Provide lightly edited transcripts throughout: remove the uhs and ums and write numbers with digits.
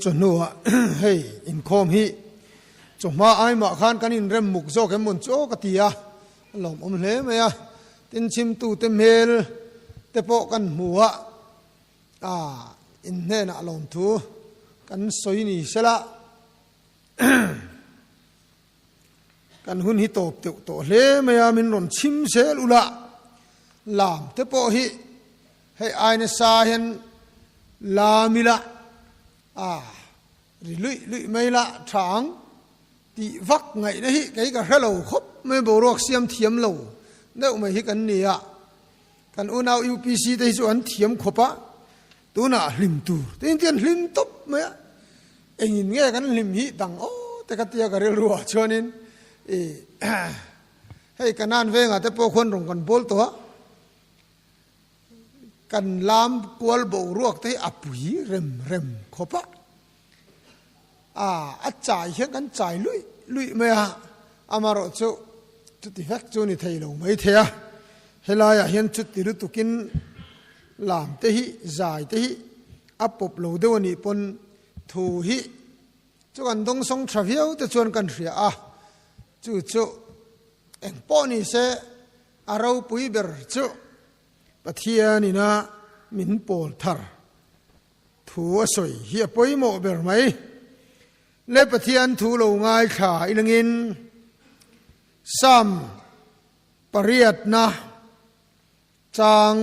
จนนัวเฮ้ยอินคอมฮีจงมาไอมาขานกันอินเรมมุกโจกมุนโจกตียหลอมเลยไหมตินชิมตูเตมเฮลเตปอกันหัวอินเนน่ะลมทูกันสวยนี่เสละกันหุ่นฮิโตบเตโตเลเมียมินรอนชิมเซลุละลามเตปอฮิให้ไอเนสาเห็นลามิละลุยไม่ละทางตีวักไงนะฮิไก่กับเราคบไม่บรอกเสียมเทียมเราเดี๋ยวไม่ฮิกันเนี่ยกันอุณายูพีซีได้ส่วนเทียมขบะตัวน่ะลิมตูแต่ยังเทียนลิมตบไหมเอ็งยินเงี้ยกันลิมฮิดังโอ้แต่ก็เตียกันเรัวชวนินให้กันนั่นเวงแต่พวกคนรงกันโบลตัวกันลามกวลโบรวกที่อับหุยเร็มขบะอาจ่ายเช่นกันจ่ายลุยไหมอามารอจุดที่ฟักจูนี่ไทยเราไม่เทียเฮลายเห็นจุดที่รู้ตุกินลามเตหิจ่ายเตหิอับปบโลเดวนี่ปนทูหิจุกันต้องส่งทราฟิลแต่ชวนกันเสียจุเอ็งป้อนี่เสอาเราปุยเบอร์จุปะเทียนี่นะมินโปลทาร์ทูสวยเฮียปุยโมเบอร์ไหมเล็บปะเทียนทูโลง่ายขาอิลงินซ้ำปริยัดนะจาง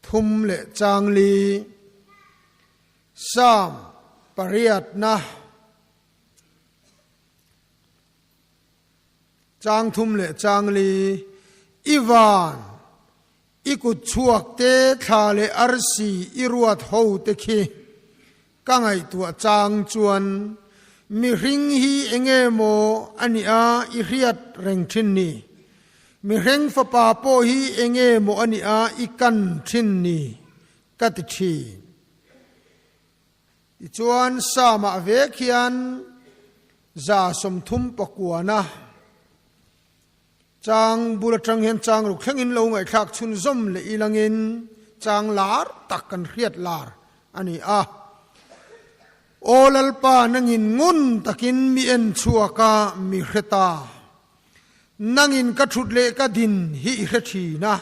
ทุมเลจางลีซ้ำปริยัดนะจางทุมเลจางลีอีวานอีกุดชวกเตทาเลอาร์ซีอีรวดโฮเตคีกังไอตัวจางจวนมีริงฮีเองโมอันนี้อีเรียดเร่งทินนีมีเร่งฟ้าป่าโปฮีเองโมอันนี้อีกันทินนีกัดทีจวนสามาเวกิอันจาสมทุมปกวนะจางบุรจังเห็นจางลุกเข่งอินลงไอทักชุนซมเลยอีลังอินจางลาร์ตักกันเรียดลาร์อันนี้โอลลปานังอินงุนตะกินมีเอ็นชัวกามีเรตานังอินกระชุดเลกดินฮิเรทีนะ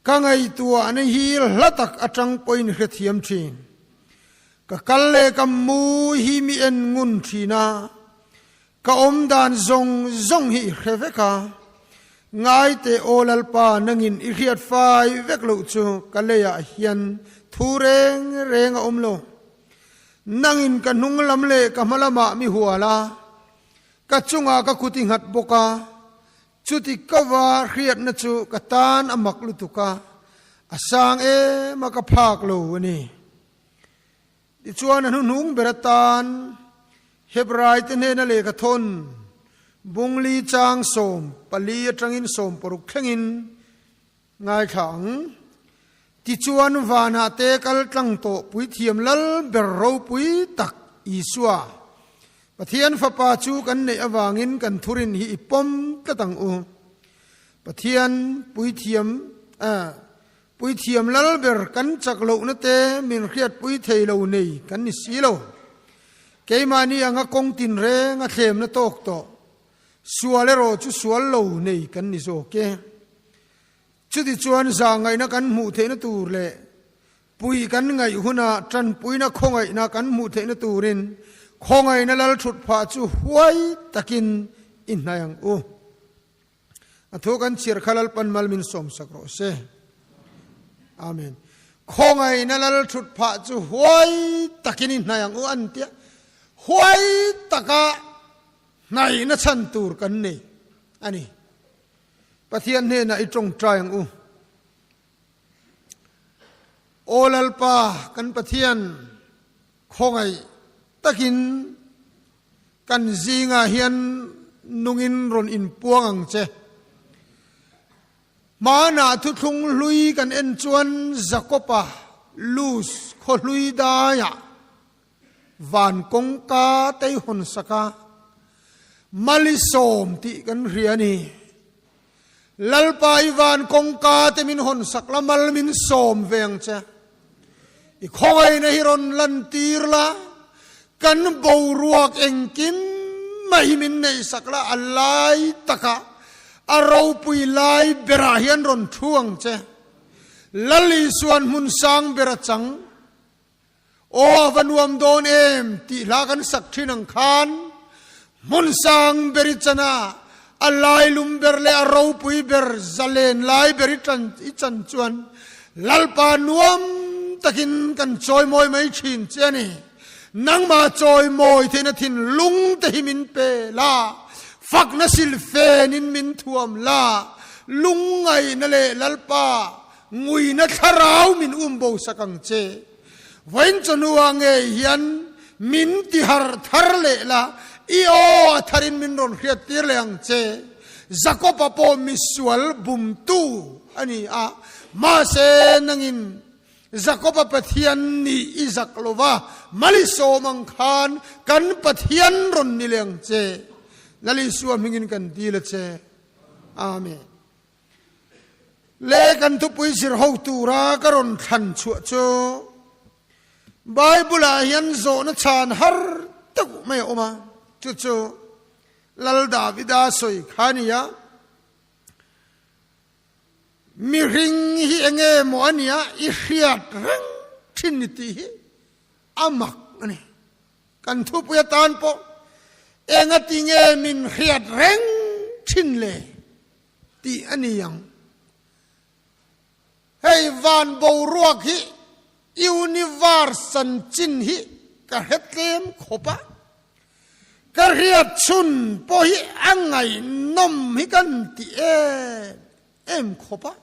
กังไอตัวอันฮีละตักอจังปอยนเรทียมทีนกะกัลเลกัมมูฮิมีเอ็นงุนทีนะกะอมดานซงฮิเรเวกาง่ายเตโอลลปานังอินอิเรียดไฟเวกลุจูกัลเลยะเฮียนทูเรงอมโลนั่งอินกันนุงลำเล่กับมละมามีหัวละกัจจุงากกุติหัดบกาจุติกวาเรียดนจูกตานอมักลุตุกาอาสางมากพากโลวนี่ดิจวนนุงเบรตานเฮบรายเตเนนเลกทนบุงลีจางสมปลีจังอินสมปรุกเข่งอินง่ายขังที่ชวนวานาเตกัลตั้งโตปุยเทียมลลเบรโรปุยตักอีสัวปะเทียนฟ้าป่าจูกันในอวางินกันทุรินหิปมตะตังอูปะเทียนปุยเทียมลลเบรกันจักโลนเตมินเรียดปุยเทโลนีกันนิสีโลเกมานีอังกงตินเรงเทมนตอกโตสัวเลโรจุสัวโลนีกันนิโซเกชุดที่ชวนสางไงนักกันหมู่เทนตูเล่ปุยกันไงหุ่นจันปุยนักคงไงนักกันหมู่เทนตูรินคงไงนั่นละชุดผ้าจูหวยตะกินอินนายังทุกันเชียร์ขลัลปันมัลมินสมสักโรเซอาเมนคงไงนั่นละชุดผ้าจูหวยตะกินอินนายังอันเตียหวยตะกะไหนนัชันตูรกันนี่อันนี้ปะเทียนเนี่ยนะไอตรงใจอย่างโอลลปากันปะเทียนคงไอตะกินกันซีงาเฮียนนุงอินรอนอินปวงเจมาหนาทุทุงลุยกันเอ็นจวนจักปะลูสขลุยดายะวานกงกาเตยหนสกามาลิโสมติกันเรียนีลัลปาอีวานกงกาเตมินหนสักละมัลมินโสมเวงเจอีคอยในฮิรอนลันตีร์ละ กันบูรัวเองกินไม่มินในสักละอะไรตะกะอารมณ์ปุยลายเบราเฮียนรอนท่วงเจลลีส่วนมุนสังเบราจังโอวันวมโดนเอ็มตีลากันสักที่นังคานมุนสังเบริจนาอะไรลุมเบรเลอารมณ์ปุยเบรซาเลนลายเบริจันอิจันจวนลัลปานวมตะกินกันจอยมอยไม่ชินเจนี่นังมาจอยมอยเทนทินลุงเตหิมินเปลาฟักนสิลเฟนินมินทวมลาลุงไงนั่นแหละลัลปางุยนัทราวมินโบสักังเจวันจนวางเฮียนมินติหาร์ทาร์เลละอีโอทารินมินรอนเฮียตีเลงเจจักรปะปอมิสวลบุมตูอันนี้มาเซนังอินจักรปะปะเทียนนี่อิจักโลวามาลิโซมังคานกันปะเทียนรอนนิเลงเจนั่นลิสวมิงินกันดีละเจอาเมนเลกันทุปุยสิรหตูรากรอนทันชัวโจไบเบิลเฮียนโซนชานฮาร์ตุกไม่ออกมาจุโจลัลดาวิดาสอยขานียมีริงฮีเองโมอันเนียอิเฮียดรังชินิติฮีอามักนี่กันทุปุยตานปอเองติเงมินเฮียดรังชินเลตีอันนี้ยังให้วานบูรัวฮียูนิวาร์สันจินฮีกระเฮตเลมขบะกระเฮียชุนพอฮีอังไงนมฮีกันตีเอ็มขบะ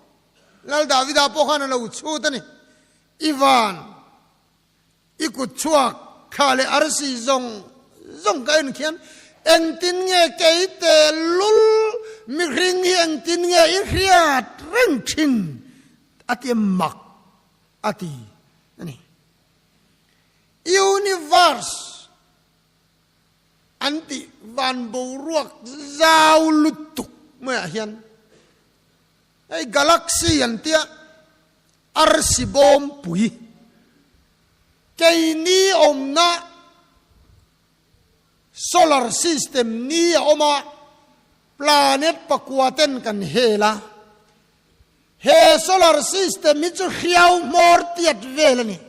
ลัลดาวิดาพอขันเราชูตันี่อีวานอีกุชัวคาเลอาร์ซีซงกันเขียนเอ็งตินเงเกยเตลุลมิริงเอ็งตินเงอิเฮียดเร่งชินอาทิมักอาทินี่ยูนิเวอร์สอันติวันบูรวกซาวลุตุกเมื่อเห็นไอ้กาแล็กซีอันเตียอาร์ซิบอมปุยเกยนี้อมนะโซลาร์ซิสเต็มนี้ออกมาพลาเน็ตปะกัวเต้นกันเฮล่ะเฮโซลาร์ซิสเต็มมิจุเขียวมอร์เตียดเวลนี่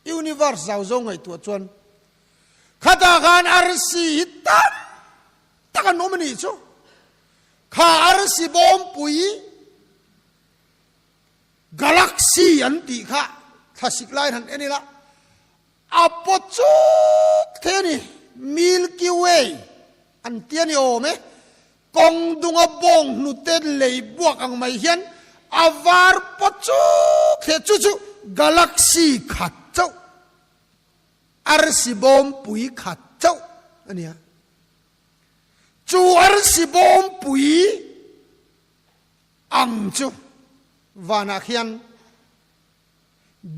ยูนิเวอร์สเอาซงไอตัวจวนข้าตาการอาร์ซีฮิตันตากันโนมันนี่จูข้าอาร์ซีบอมปุยกาแล็กซีอันติข้าถ้าสิกไลน์ทันเอ็นี่ละอัปจุกเทนี่มิลกิเวย์อันเตียนี่โอเมกองดุงบงนุเตเลยบวกอังไม่เห็นอาวาร์ปจุกเทจุกาแล็กซีขัดเจ้าอาร์ซีบอมปุยขัดเจ้าอันนี้จูอาร์ซีบอมปุยอังจูวานาเขียน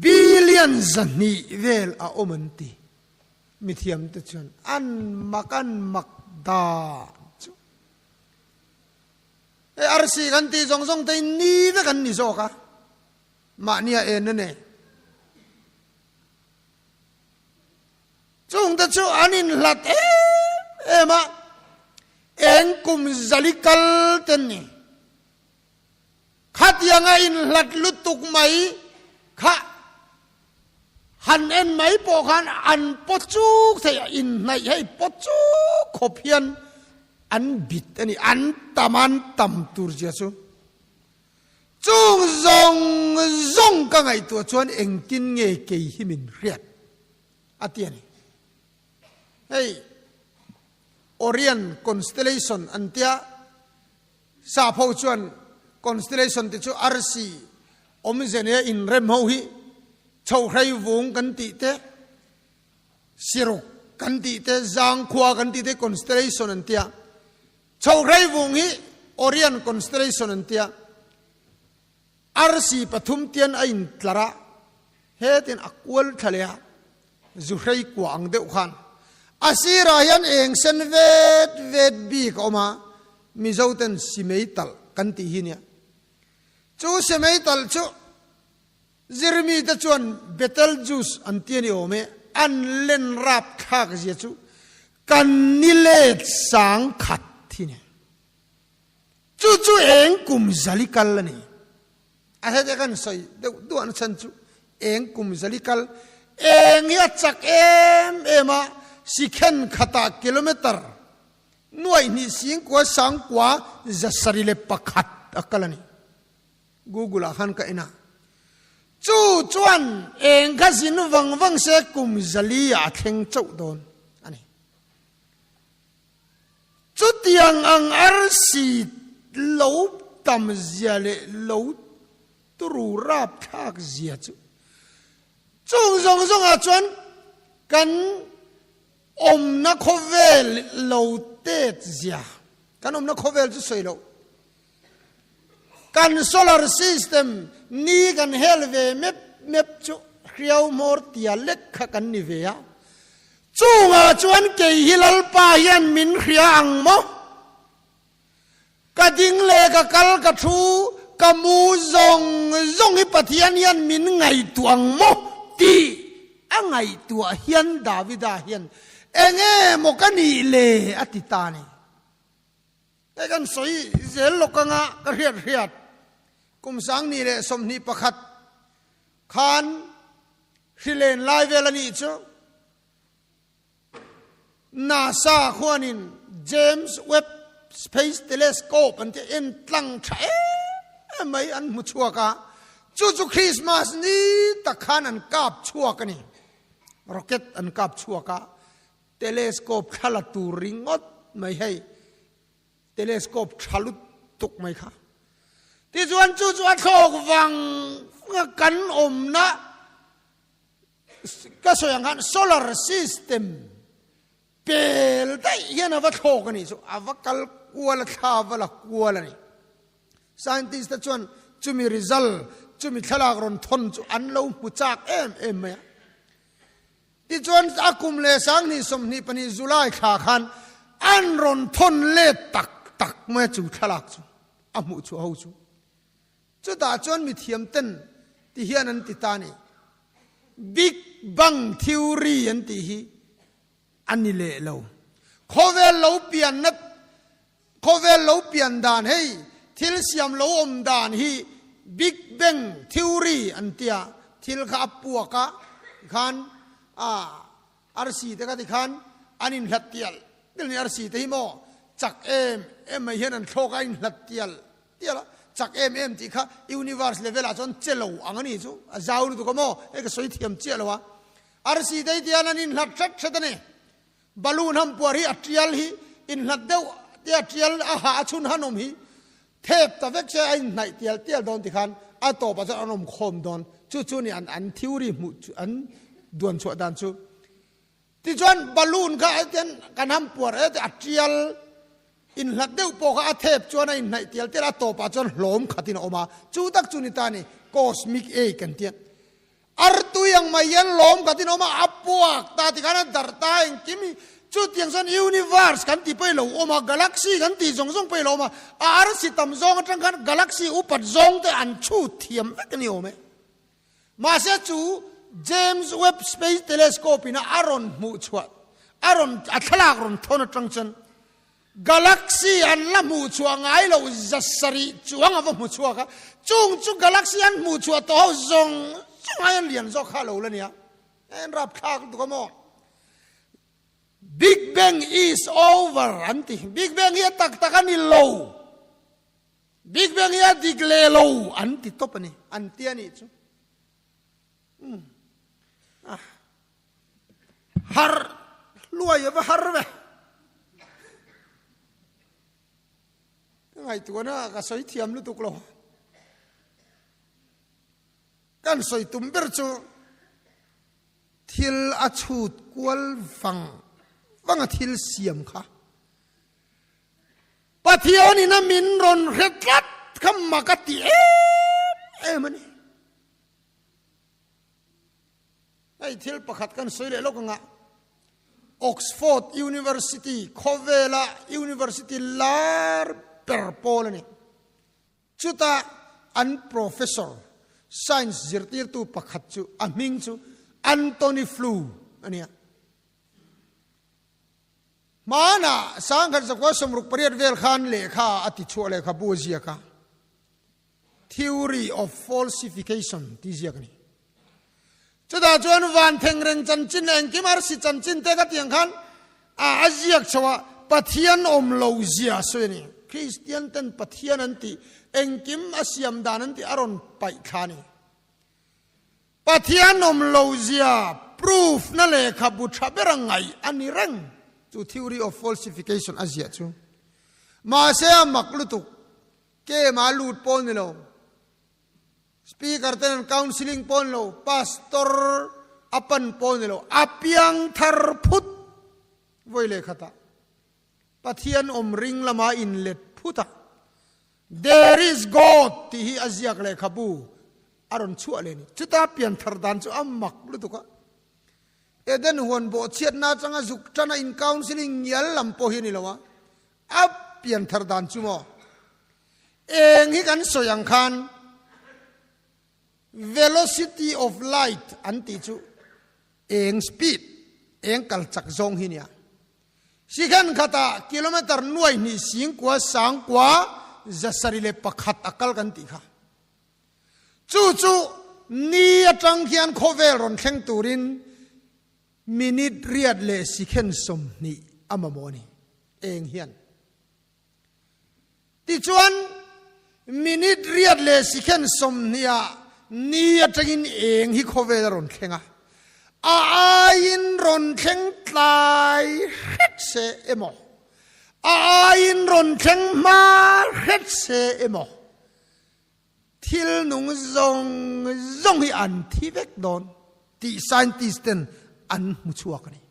บิลเลียนซันนี่เวลอาอมันตีมิเทียมตุชนอันมักดาจูอาร์ซีกันตีซงแต่นี่เวกันนี่โซกะมาเนี่ยเอ็นนั่นเองจงแต่ชูอันนี้หลัดมาเอ็งกุมจลิกัลเตนี่ขัดยังไงหลัดลุตุกไหมข้าหันเอ็นไหมปอขันอันปจุกเสียอินในให้ปจุกขบเพียนอันบิดอันนี้อันตามันตำตุรเจสุจงกังไอตัวชวนเอ็งกินเงยเกยหิมินเรียดอาเตียนี่เฮ้ยโอเรียนคอนสเตเลชันอันเตียซาพาวชวนคอนสเตเลชันที่ชูอาร์ซีอมเจเนียอินเรมฮูฮีชาวไครวงกันติเตสิรุกันติเตจางขวากันติเตคอนสเตเลชันอันเตียชาวไครวงฮีโอเรียนคอนสเตเลชันอันเตียอาร์ซีปฐุมเตียนอินตระเฮตินอักวลทะเลจุไครกวางเดือขันอาศิรายันเองเซนเวดบีกออกมามิจาวเต็นสิเมตัลกันตีหินเนี่ยจูสิเมตัลจูจิรมีตะชวนเบตลจูสอันเตียนี่โอเม อันเล่นรับทักเสียจูกันนิเลศสังขัดที่เนี่ยจู่ๆเองกุมจลิกัลละนี่อาศัยกันใส่ดูอันฉันจู่เองกุมจลิกัลเองยัดจักเอ็มาสิเข็นขัตกิโลเมตรหน่วยนี่สิงกว่าสังกว่าจะสริเลปขัดอักละนี่Google อาคันกันนะจู่จวนเองก็สินวังเสกุมจลีอาเทงเจ้าโดนอันนี้จุดยังอังอาร์สีลบตำเสียเลลบตรูราบทักเสียจู่จงอาจวนกันนักเวลลบเตะเสียกันนักเวลจะสวยลบกันโซลาร์ซิสเต็มนี่กันเฮลเวเมปจูเขียวมอร์ติอาเล็กขักันนิเวียจู่จวนเกยฮิลลปายันมินเขียงโมกะดิงเลกะกัลกะทูกะมูซงฮิปะเทียนยันมินไงตัวงโมตีอังไงตัวเฮียนดาวิดาเฮียนเองโมกันนี่เลอติตานีแต่กันสวยเจลลกงะกระเรียดกุมสังนี่เลยสมนิปขัดขานฮิเลนไลเวลนี่จ้ะนาซาขวานินเจมส์เว็บสเปซเทเลสโคปอันที่อินตั้งใช้ไม่อันมุชัวกะจู่คริสต์มาสนี้ตะขานอันกาบชัวกันนี่ร็อกเก็ตอันกาบชัวกะเทเลสโคปขลัดตูริงอดไม่ให้เทเลสโคปฉลุตุกไหมคะที่จวนจู่โคกวังกันนะก็ส่วนกันโซลาร์ซิสเต็มเปลได้ยันวัดโคกันนี่สุอวักัลกัวละข้าวละกัวละนี่ scientist จวนจุมี result จุมีทลากรอนทนจุอันเราปุจักไหมที่จวนอากุมเลสังนี่สมนี่ปนิจุไลขาขันอันรอนทนเลตักเมื่อจุทลากจุอามุจุเอาจุจุดาจวนมีเทียมเต้นที่เฮียนันติตานี่บิ๊กบังทิวรีอันที่ฮีอันนี้เล่เราโคเวลเราเปลี่ยนนับโคเวลเราเปลี่ยนด่านให้ทิลเสียมเราอมด่านฮีบิ๊กบังทิวรีอันเตียทิลขับปัวกะขันอาร์ซีแต่ก็ที่ขันอันนี้หลัดเตียลเดี๋ยวนี้อาร์ซีแต่ฮีโมจักไม่เห็นอันโชกอันหลัดเตียลเตียละจักที่ข้ายูนิเวอร์สเลเวลอาจารย์เจลวอันนี้จู่จ้าวรู้ตัวก็โม่ก็สวยเทียมเจลวะอาร์ซีได้ที่อันนี้หลัดชัดๆนี่บอลลูนทำปัวฮีอัตรียลฮีอินหลัดเดียวที่อัตรียลหาชุนหันอมฮีเทปตะเวกเชยอินไหนเตียลโดนที่ขันอัตโตปัจจุบันอมคมโดนจู่นี่อันทิวรีมุอันดวนชัวดันจู่ที่จวนบอลลูนก็ไอ้เจ้าการทำปัวอัตรียลอินหลัดเดียวพอเขาเทปจวนในไหนเตียลเตียลโตปัจจุบันหลอมขัดินออกมาจู่ตักจู่นี่ตานี่คอสมิกกันเตียอาร์ตุยังไม่ยันหลอมขัดินออกมาอับปวกตาที่ขันดัดตาเองกิมจุดยังส่วนยูนิเวอร์สกันที่ไปโลออกมากาแล็กซี่กันที่ส่งไปโลมาอาร์สิตามซองจังกันกาแล็กซี่อุปซองแต่อันชูเทียมกันนี่โอเมมาเสียจู่เจมส์เว็บสเปซเทเลสโคปนะอารอนมูชัวอารอนอัตลากรอนทอนจังจันกาแล็กซี่อันละมูชัวไงเราจะสรีจวงเอามูชัวค่ะจุกาแล็กซี่อันมูชัวตัวซองไงเลียนซอกข้าเราเลยเนี่ยรับข้าตัวก็มอBig Bang is over อันที่ Big Bang เฮียตักนี่ low Big Bang เฮียดิกเล low อันที่ตบนี่อันที่อันนี้จู่ฮาร์รวยอยู่ปะฮาร์เว้ยไงตัวน่ะก็สวยเทียมลุตุกโลกันสวยตุ้มเบอร์จู่ทิลอาชูดกวลฟังทิลเสียมค่ะปะเทียวนี่นะมินรอนเร็ดรัดคำมากติมันไอ้ทิลประคัดกันสวยเลยลูกงะออกซฟอร์ดยูนิเวอร์ซิตี้โคเวล่ายูนิเวอร์ซิตี้ลาร์เปอร์โพลนี่จุดอันโปรเฟสเซอร์ไซน์จิรติร์ตูประคัดจูอามิงจูอันโทนีฟลู อันเนี้ยมานะสังกัดสักว่าสมรุปเปรียดเวลขันเลขาอติชัวเลขาบูเซียกา theory of falsification ที่เซียกันนี่จะได้จวนวันเทงเรงจันจินเองกิมารสิจันจินเตกัดยังขันอาเซียกชัวปะเทียนอมโลเซียสวยนี่คริสเตียนเต็นปะเทียนนันติเองกิมอาเซียมดานันติอารอนไปขานี่ปะเทียนอมโลเซีย proof นั่นเลยขับบุตรเบรังไงอันนี้เร่งจู theory of falsification อาเซียจูมาเสียมักลุตุกเกมาลูดปนนี่โลสปีกเกอร์เต็น counseling ปนโล pastor อปันปนนี่โลอภิยังทารพุทธไว้เลยขตาปะเทียนอมริงละมาอินเล็ดพุทธ there is God ที่ฮีอาเซียกเลยขับูอารอนชั่วเลยนี่จุดอาเปียนทารดันจูอัมมักลุตุกะเอเดนหวนโบเชียดนาจังจุกจันอิน counseling ยัลลัมโพฮินี่ละวะอับเปียนทารดันจูโมเองฮิกันสยังคัน velocity of light อันติจูเอง speed เองกัลจักจงฮิเนียสิกันขตากิโลเมตรหน่วยนี่สิงกว่าสังกว่าจะสริเลปขัดอักลกันติค่ะจู่นี่จังเขียนโคเวลรอนเข่งตูรินมินิเรียดเลสิเข็นสมนี่อามโมนี่เองเฮียนที่ชวนมินิเรียดเลสิเข็นสมนี่จังอินเองฮิโคเวลรอนเข่งอาอินรอนเข่งตายเฮ็ดเซเอโมอาอินรอนเข่งมาเฮ็ดเซเอโมทิลนุงจงฮิอันที่เวกโดนที่ scientist อันมุชัวกันนี่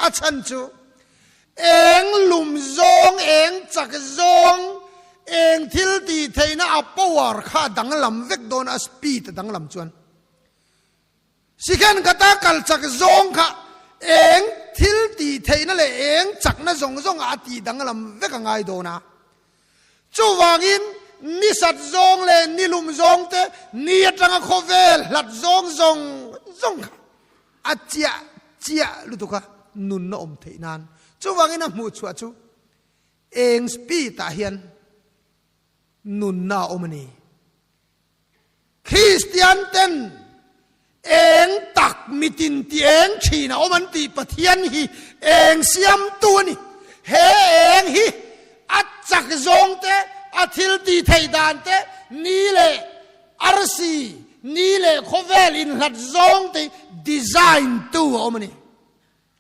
อาชันจูเองลุมจงเองจักจงเองทิลตีเทน่าอัปปวาร์ข้าดังลำเวกโดนอัสปีดดังลำจวนสิกันกตากัลจักจงค่ะเองทิลตีเทน่าเลยเองจักน่าจงอาตีดังลำเวกง่ายโดนะจูวางินนี่สัตจงเลยนี่ลุมจงเตนี่จังโคเวลหลัดจงอาเจียรู้ตัวค่ะนุนอมเทนานจูวางินนะมูชัวจูเองสปีตาเฮียนนุนนาอมนีคริสเตียนเต็นเองตักมิตินที่เองชีนาอมันตีปะเทียนฮีเองเสียมตัวนี่เฮเองฮีอัจจักจงเตอาทิลตีไทยดานเตนี่เลยอาร์ซีนี่เลยโคเวลินหลัดจงเตดีไซน์ตัวอมันนี่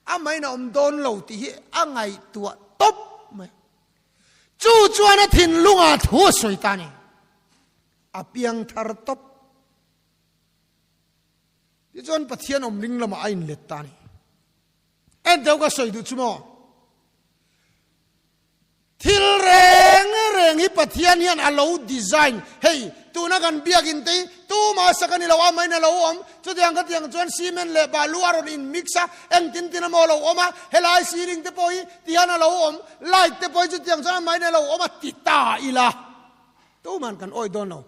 อาไม่นะอมโดนเหล่าตีอ่างไงตัวตบไหมจู่จวนทินลุงอาทัวสวยตานี่อาเปียงทารตบที่จวนปะเทียนอมลิงละมาอินเล็ดตานี่เอ็นเดียวก็สวยดูชั่วโมงทิลเร่งฮิปะเทียนเฮียนอาลูดีไซน์เฮ้ยตูนักันเบียกินตีตูมาสักนี่เราว่าไม่เนี่ยเราจุดยังก็ยังจวนซีเมนต์เลบาลูอารอนอินมิกซ์เอ็งตินโมเรามาเฮลายซีริงเตปอยที่ฮันเราไลท์เตปอยจุดยังจวนไม่เนี่ยเรามาติดตาอีละตูมันกันโอ้ยโดนเรา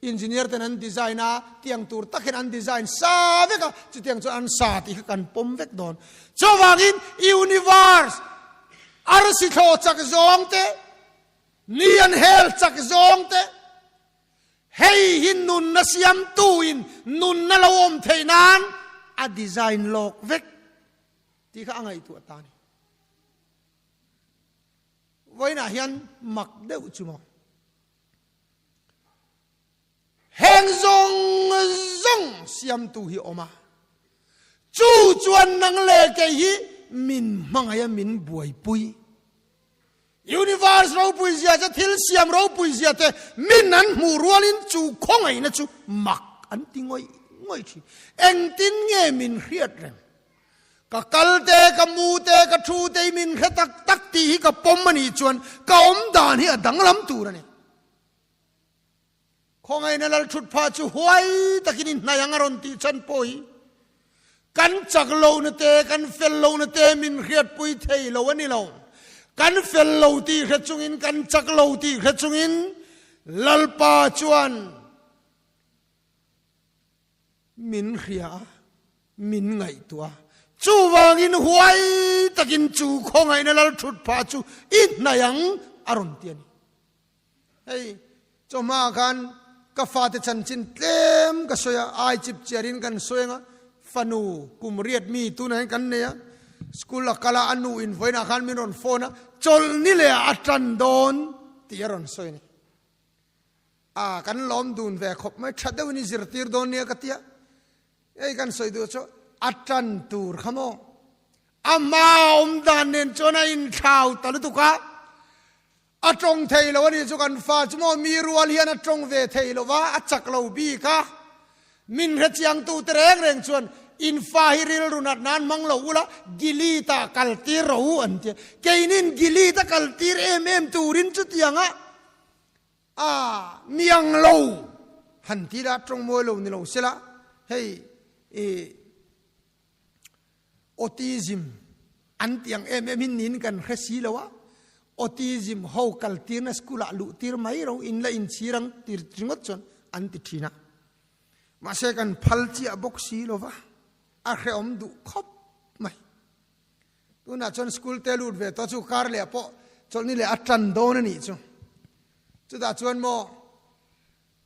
อินจิเนียร์นั้นดีไซน์นะที่ยังตูร์ตักนั้นดีไซน์ซาเวกจุดยังจวนซาที่กันปมเวกโดนจวากินยูนิเวอร์สอาร์สิโคจักจงเตนี่อันเฮลจักจงเตเฮ้ยหินนุนนัสยามตูอินนุนนั่นเราอมเทนานอะดีไซน์โลกเวกที่ข้างไงตัวตานี่ไว้น่ะยันมักเดือดจุมแห่งจงสยามตูฮิออกมาจู่จวนนังเลกฮิมินมังไงมินบวยปุยยูนิเวอร์สเราปุยเสียจะทิลเสียมเราปุยเสียแต่มินนั้นมูรัวลินจู่คงไงนะจู่มักอันติงอยทีเอ็งตินเงมินเฮียดเรงก็กัลเตก็มูเตก็ชูเตมินแค่ตักตีก็ปมมันอีจวนก็อมดานเฮียดังลำตูระนี่คงไงนั่นเราชุดผ้าจู่หวยตะกินนายยังอรอนตีฉันปุยกันจักโลนเตกันเฟลโลนเตมินเฮียดปุยเทยโลวันนี้เรากันเฟลโลตีเขจุงินกันจักโลตีเขจุงินลัลปาจวนมินเฮียมินไงตัว จูวางอินหวยตะกินจูคงไงนั่นเราชุดพาจูอินนายังอารมณ์เตียนเฮ้ยจอมากันกาฟาเตชันชินเต็มก็สวยไอจิบเจริญกันสวยงะฟันูกุมเรียดมีตัวนั้นกันเนี่ยสกุลละกาลาอนุอินไฟนักขันมินอนโฟนะจอลนี่เลยอัตรันโดนตีรอนสวยนี่กันล้อมดูนเวคบไม่ชัดเดวินิจิรตีรโดนเนี่ยกัตยาไอ้กันสวยดูชั่วอัตรันตูร์ขโมอามาอมดานเนนจนอินข่าวตะลุตุกะอัตรงเทยลวันนี้จุกันฟ้าจมอมีรัวเลียนอัตรงเวเทยลวะอัจฉกลาวบีกะมินเหตุยังตูเตรงเร่งชวนอินฟ้าฮิริลรุนัดนั้นมังลาวละกิลีตาคัลตีรูอันเจเกนินกิลีตาคัลตีเอ็มตูรินจุดยังมียังลาวหันทีละตรงมวยลาวนี่ลาวเสละเฮ้ยออทิซึมอันที่ยังมินนินกันแค่สีละวะออทิซึมhowคัลตีร์นัสกุลาลุตีร์ไม่เราอินละอินชีรังตีร์จิงดจนอันที่ทีน่ะมาเสกันพัลจีอบกสีละวะอาเขอมดูครบไหมตัวน่ะจนสกุลเตลูดเวตัวจูคาร์เล่ปอจนนี่เลยอัตรันโดนนี่จูจุดอาจวนโม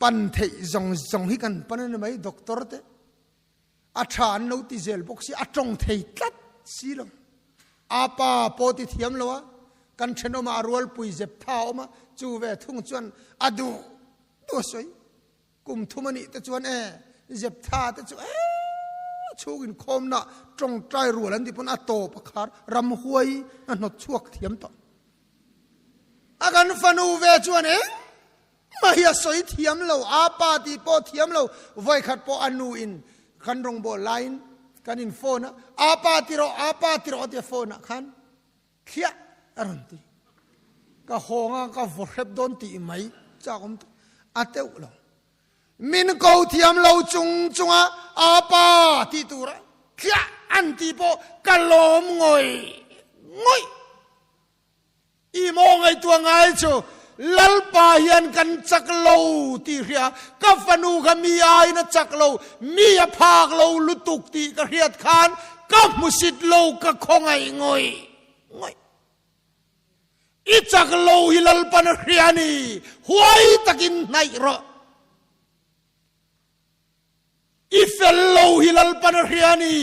ปันเทจงฮิกันปันนั่นไม่ด็อกเตอร์เตอาชานนูติเซลบกสีอาจงเทตัดสีลงอาปาปอติเทียมละวะกันเชนอมาอรวลปุยเจ็บเท้ามาจูเวทุ่งจวนอดูตัวสวยกุมทุมันนี่แต่จวนเจ็บเท้าแต่จวนชูกินคมน่ะจงใจรัวแล้วที่ปนอโตปะคาร์รำหวยอันนดชวกเทียมต่ออาการฟันูเวจวนมาเฮียสวยเทียมเราอาปาติปอเทียมเราไว้ขัดปออนูอินขันรงโบไลน์กันอินโฟนะอาปาติโรเตโฟนะขันเขียอะไรตีก็หงก็ฟอร์เรบโดนตีไม่จากผมอาเตวเรามินกูเทียมเราจงอาปาติตัวระเขียอันตีโปกะลมงอยอีโมงไอตัวไงจูลัลปายันกันจักโลตีเรียกัฟนูขมีไอนะจักโลมีพากโลลุตุกตีกระเรียดขานกับมุสิดโลกะคงไองอยอีจักโลฮิลัลปานเรียนีหวยตะกินไนรออีเฟลโลฮิลัลปานเรียนี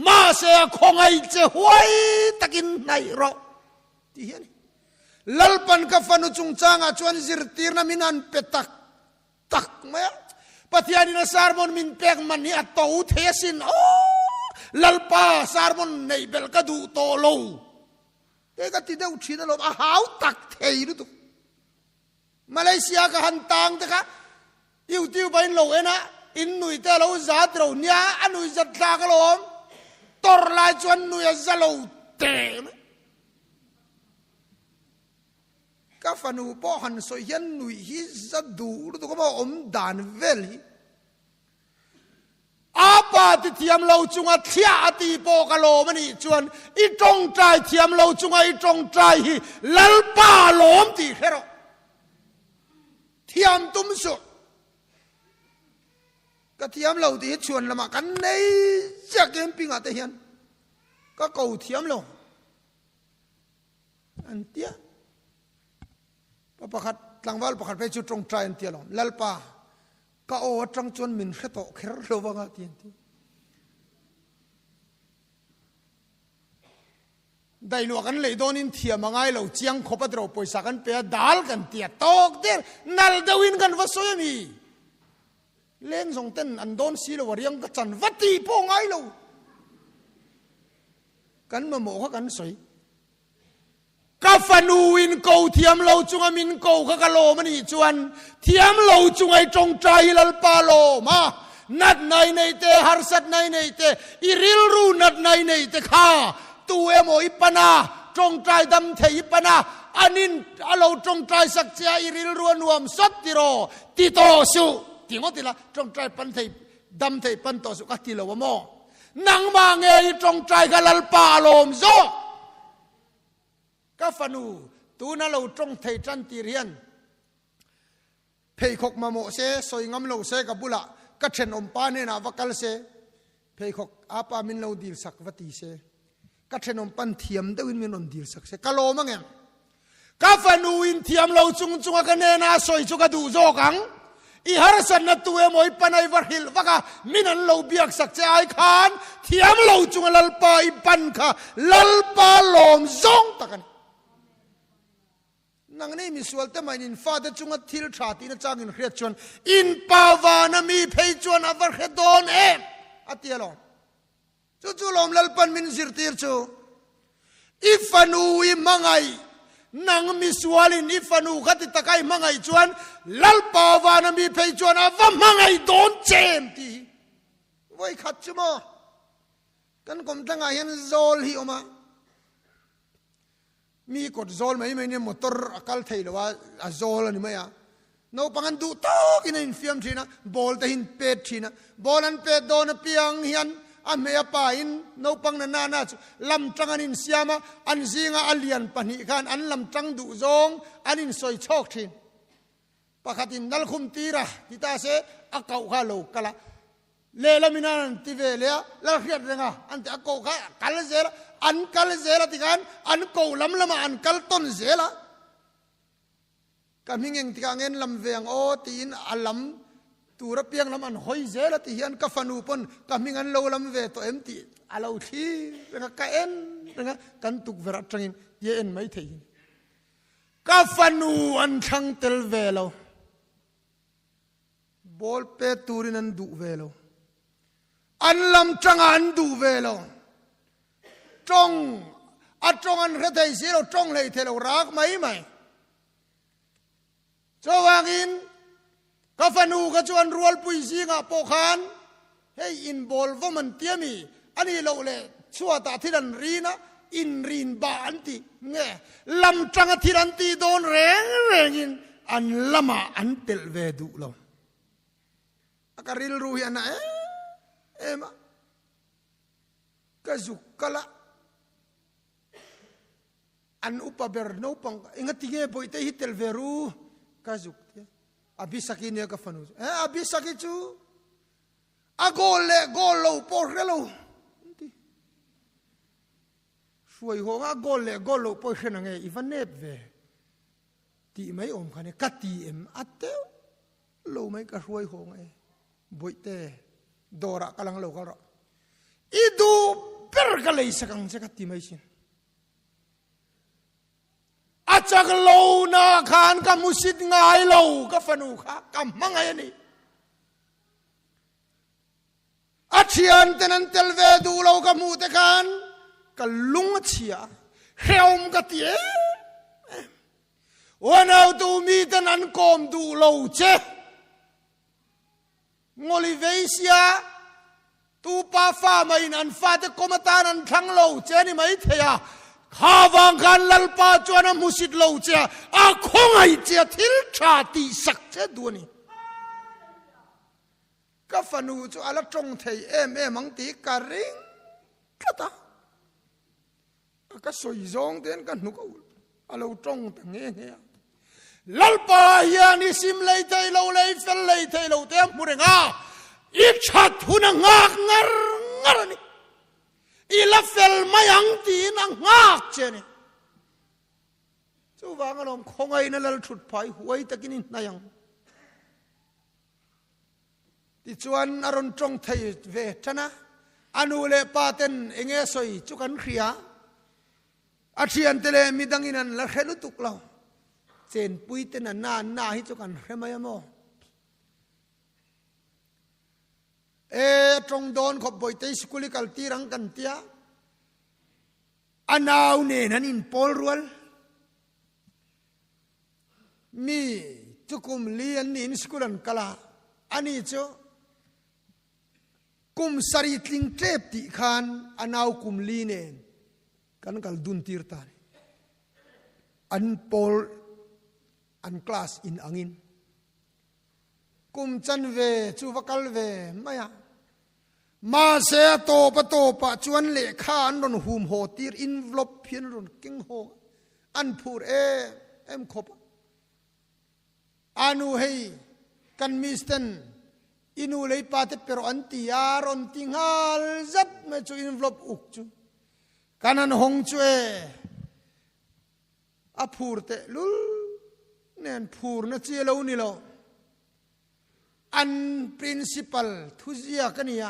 มาเสียคงไอเจหวยตะกินไนรอที่เห็นlalpan kafanu cungcanga cuan zirtirna minan petak tak me patiani na sarmon min pek man ni atau thesin lalpa sarmon nei bel ka du to lo te ka ti deu thina lo a hau tak thei lu tu malaysia ka hantang te ka tiu bain lo ena in nui te lo zat ro nya anui zat la ka lo tor lai chuan nui a zalo teก็ฟันูป้อหันสอยยันหนุ่ยฮิจะดูรู้ตัวก็มาอมดานเวลีอาปาติเทียมเราจุงอาเทียตีโปกะโลมันนี่จวนอีตรงใจเทียมเราจุงอีตรงใจฮิลัลปาโลมตีเฮโรเทียมตุ้มสุก็เทียมเราตีชวนละมากันในจากเกมปิงอาเทียนก็เก่าเทียมเราอันเตียประคัดหลังวัลประคัดไปจุดตรงใจอันเตียลลัลปาก็โอ้จังจวนมินเขตโตเขรระวังตีนที่ได้ลวกกันเลยโดนินเทียมังไงเราเจียงขบดเราปอยสักันเปียดาลกันเตียตอกเดียนัลเดวินกันวัสยมีเล่นส่งเต้นอันโดนสีเราวเรียงก็จันวัดตีโป้งไงเรากันมาโมกกันสวยกัฟนูอินกูเทียมเราจุงมินกูขกะโลมันนี่จวนเทียมเราจุงไอจงใจลัลปาโลมานัดในเตฮาร์สัดในเตอิริลรูนัดในเตข้าตัวเอโมอิปนาจงใจดำเทอิปนาอันนินเราจงใจสักเจียอิริลรูนวมสัตติโรติโตสุติงอติละจงใจปันเทดำเทปันโตสุกัติโลวโมนังมาเงยจงใจกะลัลปาโลมโซก็ฟันูตูน่าเราจงเทจันตีเรียนเพยขกมาโมเสสวยงามเราเสกับบุละก็เช่นอมปาเนนาวักลเสเพ เพยขอกอาปามินเราดีลสักวัติเสกัดเชนอมปันเทียมเดวินมินอนดีลสักเสกะโลมังเงกาฟานูอินเทียมเราจุงกันเนนาสอยจุกดูโจกังอีฮาร์สันนัตัวมอยปนัยวาริลวะกะมินันเราเบียกสักเจไอคานเทียมเราจุงลัลปาอิปันค่ะลัลปาลมซงตะกันนังนี่มิสวลเตมันอินฟาเดจุงทิลชาตินจางอินเรียชวนอินปาวานามีเพยชวนอวาร์เฮดอนอติยลอมจู่ๆลมลัลปันมินซิร์ติร์จูอิฟานูอิมังไงนังมิสวาลินอิฟานูขัดตะไคมังไงชวนลัลปาวานามีเพยชวนอวามังไงโดนเจมตีไว้ขัดจุมากันกลมตั้งไงยันโซลฮิออกมามีกดโซลไหมเนี่ยมอเตอร์อากาศไทยหรือว่าโซลนี่ไหมอ่ะน้องปังกันดูโต้กินอินฟิมทีนะบอลแต่หินเป็ดทีนะบอลนั้นเป็ดโดนเปียงเฮียนอันเมียป่าอินน้องปังนั้นน่าจะลำจังอันอินเสียมาอันซิงอันเลียนปนิกันอันลำจังดูจงอันอินสอยชอกทีปะขัดินนัลคุมตีระที่ตาเสอากาศข้าโลกละเลลามินันที่เวลียแล้วเรียกยังไงอันที่อากาศข้าคัลเซลอันคัลเซลที่กันอันกูลำละมาอันคัลต้นเซลkami ngeng tika ngen lam veng o tin alam tura piang lam an hoi zela ti hian ka fanu pon kami ngan lo lam ve to empty alo thi renga ka en renga kan tuk vera tangin ye en mai thei ka fanu an thang tel velo bol pe turin an du velo an lam changa an du velo trong an re thei zero trong lei thelo rak mai Jawangin kafanu kacuan rual puisi nga pokan hey involvement tiami ani lo le chuata thiran rina in rin ba anti nge lam tanga thiran ti don rengin an lama an tel ve du lo akaril ruhi ana ema kazukala an upaber no pang ingatige boite hitel veru kazuk abisaki niya ka fanu abisaki chu agole golo porrelo suai ho agole golo porrena nge ivanep ve ti mai om khane kati em ate lo mai ka suai ho nge boite dora kalang lo ka ro idu pergalei sakang sakati mai sin achak lo na khan ka musit ngai lo ka fanu kha ka mangai ni achian tenan telve du lo ka mu te khan ka lung chia heom ka tie wanau tu mi tenan kom du lo che ngoli veisia tu pa fa mai nan fa te komatan an thang lo che ni mai theya khawang kan lalpa chuana musit lo che a khongai che thil tha ti sak che duani ka fanu chu ala tong thei em ang ti ka ring kata ka soi zong ten kan nu ko alo tong ta nge lalpa hian isim lei thei lo lei fel lei thei lo te murenga I chat huna ngak ngar ni ila fel mayang ti na ngak cheni chu wang alom khongai na lal thut phai huai takin nayang ti chuan aron tong thei ve thana anu le paten enge soi chu kan khria athian tele midanginan la khelu tuklo chen puiten na hi chu kan hremayamo trong don khop boi te skuli kal tirang kan tia anaw ne nan in pol rual mi chukum lian ni in skulan kala ani cho kum sari tling trep ti khan anaw kum li ne kan kal dun tir ta an pol an class in angin kum chan ve chu vakal ve maya ma se to pa chuan le kha an ron hum ho tir envelope phian ron king ho an phur em khop anu hei kan misten inu lei pa te pero antia ron tingal zat me chu envelope uk chu kanan hong chu e a phur te lul nen phur na chi lo ni lo an principal thuzia kania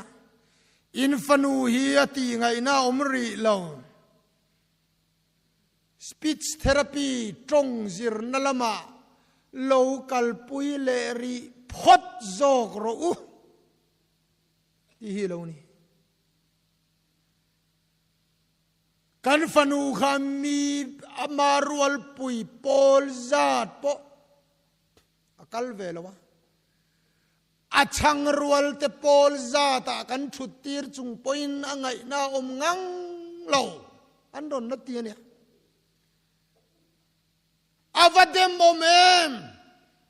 infanu hi ati ngai na omri lo speech therapy trong zir nalama local pui le ri phot zok ro u ti hi lo ni kan fanu khami amarual pui pol zat po akal velawa achang rual te pol zata kan thutir chung poin angai na ngang lo an don na ti ne ava demomem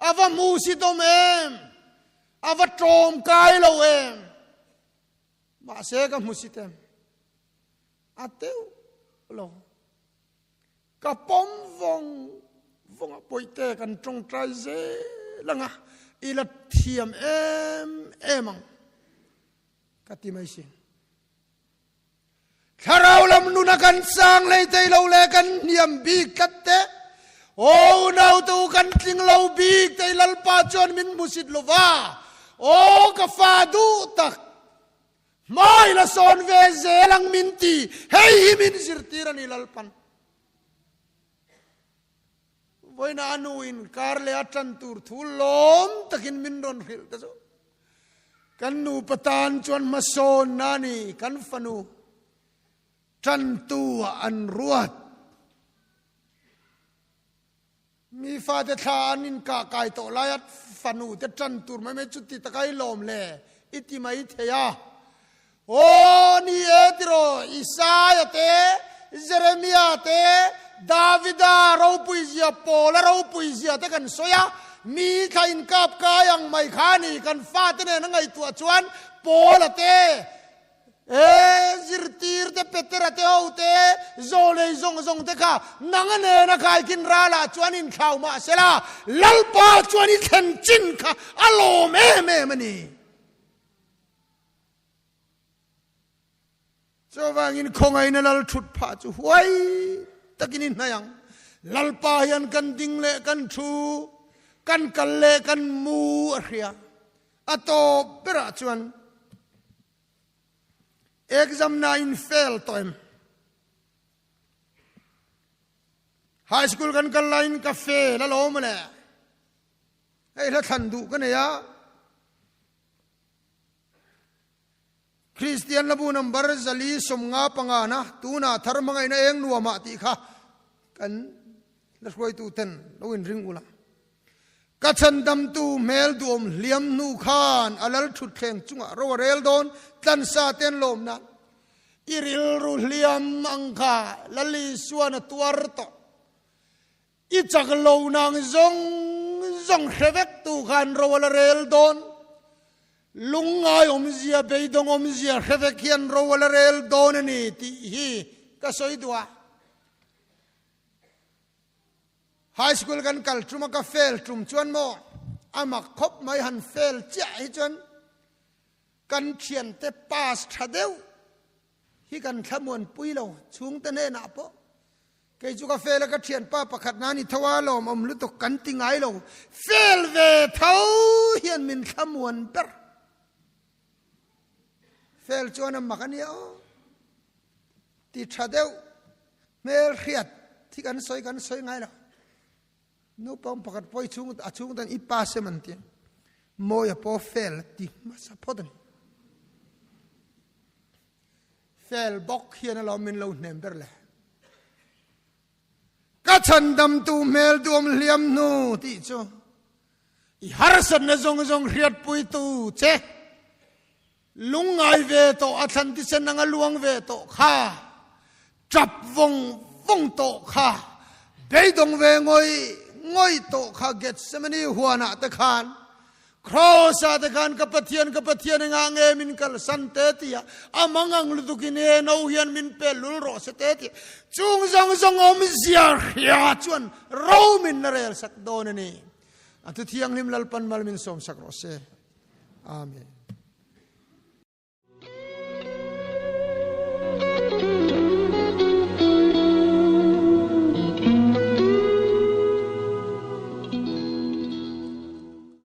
ava musitomem ava trom kai lo em ma se ka musitem ateu lo ka pom vong poite kan trong trai ze langa ila thiam emang kati mai sin tharau lam nu na kan sang lei tei lo le kan niam bi katte o nau tu kan ting lo bi tei lal pa chon min musit lova o ka fa du tak mai la son ve zelang minti hei himin sirtiran ilalpan voina anuin karle atan tur thulom takin mindon khil ta so kan nu patan chuan mason nani kan fanu tan tu an ruat mi fa te tha anin ka kai to layat fanu te tan tur mai me chuti takai lom le iti mai theya o ni etro Isaiah te Jeremiah te Davida rau puizia pola rau puizia te kan soya mi khain kap kayang mai khani kan fa te ne ngai tua chuan pola te zirtir te petera te au te zole zong te kha nang ne na khai kin ra la chuan in khau ma sela lalpa chuan i khen chin kha alo me mani so wangin khongai na lal thut pha chu huai takin in nayang lalpa yan kan ding le kan thu kan kal le kan mu aria ato pera chuan exam na in fail toim high school kan kal line ka fail la lo male ei la than du kan ya Christian labu number zali somnga pangana tuna tharmangai na eng nuama ti kha kan la roi tu ten loin ring ulam ka chandam tu mel duom liam nu khan alal thut thleng chunga ro rel don tan sa ten lom na iril ru liam angkha lali suana tuar to i chak lo nang zong hrevek tu khan ro rel don lungai omzia beidong omzia hevekian rowala rel donani ti hi kasoi dua high school kan kal truma ka fail trum chuan mo ama khop mai han fail cha hi chuan kan thian te pass thadeu hi kan thamun puilo chung te ne na po ke chu ka fail ka thian pa pakhat na ni thawa lo om lu to kan tingai lo fail ve thau hian min thamun per fail chuan makania ti thadeu mel khiat thi kan soi ngai lo no pom pakat poi chung tan ipa se man ti moya po fail ti ma sa podan fail bok hian lo min lo nem ber le ka chandam tu mel duom liam nu ti chu i harsan na zong riat pui tu che lungai ve to atlanti sen nanga luang ve to kha trap vong to kha beidong ve ngoi to kha get semani huana ta khan cross ta khan kapathian nga nge min kal sante tia amangang ludukine no hian min pe lul ro se te ti chung zong om zia ya chuan ro min na rel sak don ni atu thiang lim lalpan mal min som sak ro se อาเมน